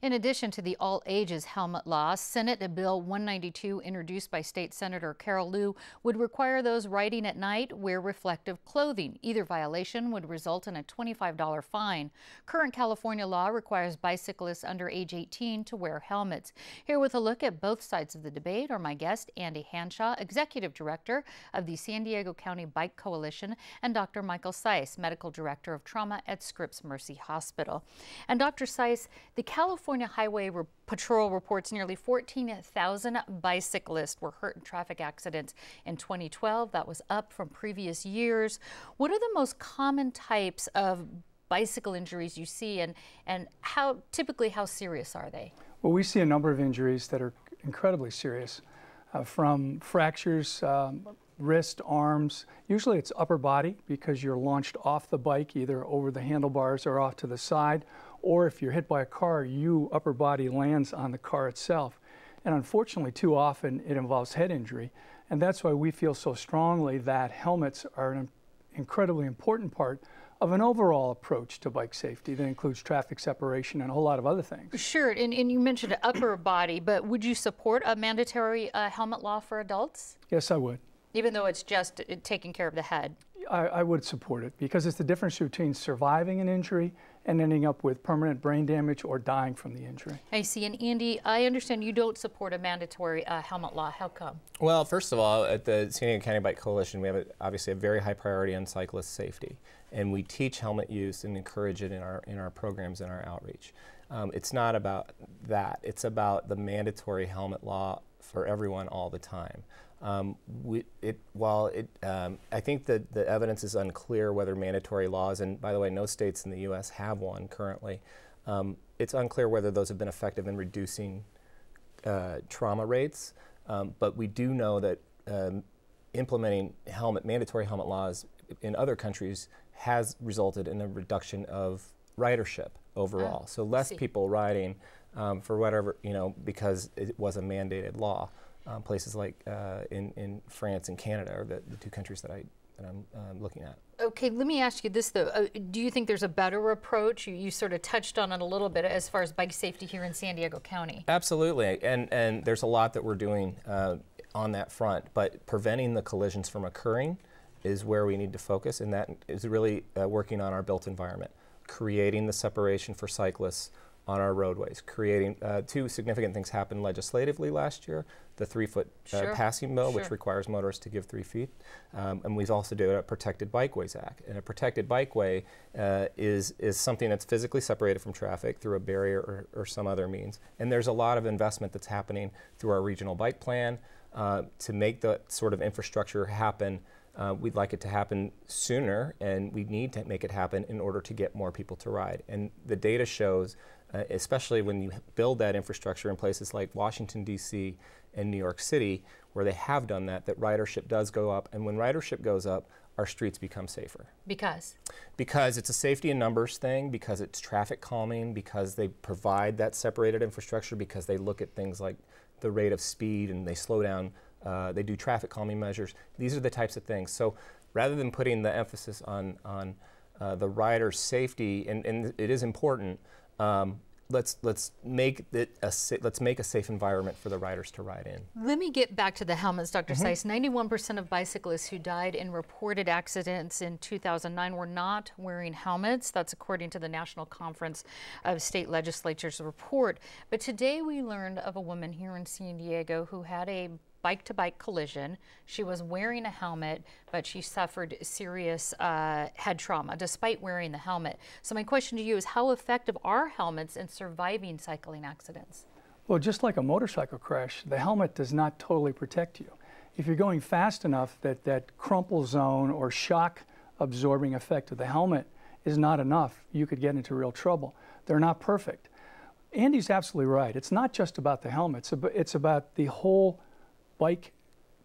In addition to the all-ages helmet law, Senate Bill 192, introduced by State Senator Carol Liu, would require those riding at night wear reflective clothing. Either violation would result in a $25 fine. Current California law requires bicyclists under age 18 to wear helmets. Here with a look at both sides of the debate are my guest, Andy Hanshaw, Executive Director of the San Diego County Bike Coalition, and Dr. Michael Seiss, Medical Director of Trauma at Scripps Mercy Hospital. And Dr. Seiss, the California Highway Patrol reports nearly 14,000 bicyclists were hurt in traffic accidents in 2012. That was up from previous years. What are the most common types of bicycle injuries you see, and how serious are they? Well, we see a number of injuries that are incredibly serious, from fractures, wrist, arms. Usually it's upper body because you're launched off the bike, either over the handlebars or off to the side, or if you're hit by a car, upper body lands on the car itself. And unfortunately, too often it involves head injury. And that's why we feel so strongly that helmets are an incredibly important part of an overall approach to bike safety that includes traffic separation and a whole lot of other things. Sure, and you mentioned upper body, but would you support a mandatory helmet law for adults? Yes, I would. Even though it's just taking care of the head? I would support it because it's the difference between surviving an injury and ending up with permanent brain damage or dying from the injury. I see. And Andy, I understand you don't support a mandatory helmet law. How come? Well, first of all, at the San Diego County Bike Coalition, we have obviously a very high priority on cyclist safety, and we teach helmet use and encourage it in our programs and our outreach. It's not about that. It's about the mandatory helmet law for everyone all the time. I think that the evidence is unclear whether mandatory laws, and by the way, no states in the U.S. have one currently, it's unclear whether those have been effective in reducing trauma rates, but we do know that implementing mandatory helmet laws in other countries has resulted in a reduction of ridership overall. So less people riding for whatever, because it was a mandated law. Places like in France and Canada are the two countries that I'm looking at. Okay, let me ask you this though. Do you think there's a better approach? You sort of touched on it a little bit as far as bike safety here in San Diego County. Absolutely, and there's a lot that we're doing on that front, but preventing the collisions from occurring is where we need to focus, and that is really working on our built environment, creating the separation for cyclists on our roadways, creating two significant things happened legislatively last year. The 3-foot passing bill, which requires motorists to give 3 feet. And we've also done a Protected Bikeways Act. And a protected bikeway is something that's physically separated from traffic through a barrier or some other means. And there's a lot of investment that's happening through our regional bike plan to make that sort of infrastructure happen. We'd like it to happen sooner, and we need to make it happen in order to get more people to ride. And the data shows, especially when you build that infrastructure in places like Washington, D.C. and New York City, where they have done that ridership does go up. And when ridership goes up, our streets become safer. Because? Because it's a safety in numbers thing, because it's traffic calming, because they provide that separated infrastructure, because they look at things like the rate of speed and they slow down. They do traffic calming measures. These are the types of things. So rather than putting the emphasis on the rider's safety, and it is important, let's make a safe environment for the riders to ride in. Let me get back to the helmets, Dr. Seiss. 91% of bicyclists who died in reported accidents in 2009 were not wearing helmets. That's according to the National Conference of State Legislatures report. But today we learned of a woman here in San Diego who had a bike-to-bike collision. She was wearing a helmet, but she suffered serious head trauma despite wearing the helmet. So my question to you is, how effective are helmets in surviving cycling accidents? Well, just like a motorcycle crash, the helmet does not totally protect you. If you're going fast enough, that crumple zone or shock absorbing effect of the helmet is not enough, you could get into real trouble. They're not perfect. Andy's absolutely right. It's not just about the helmet. It's about the whole bike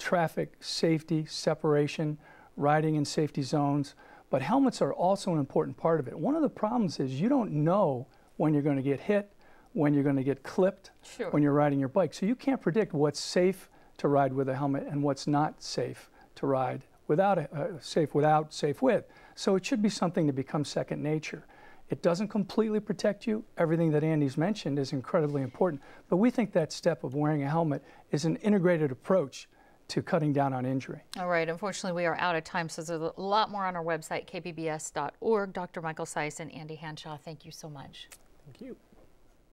traffic safety, separation, riding in safety zones, but helmets are also an important part of it. One of the problems is you don't know when you're going to get hit, when you're going to get clipped, when you're riding your bike. So you can't predict what's safe to ride with a helmet and what's not safe to ride without safe with. So it should be something to become second nature. It doesn't completely protect you. Everything that Andy's mentioned is incredibly important. But we think that step of wearing a helmet is an integrated approach to cutting down on injury. All right, unfortunately we are out of time, so there's a lot more on our website, kpbs.org. Dr. Michael Seiss and Andy Hanshaw, thank you so much. Thank you.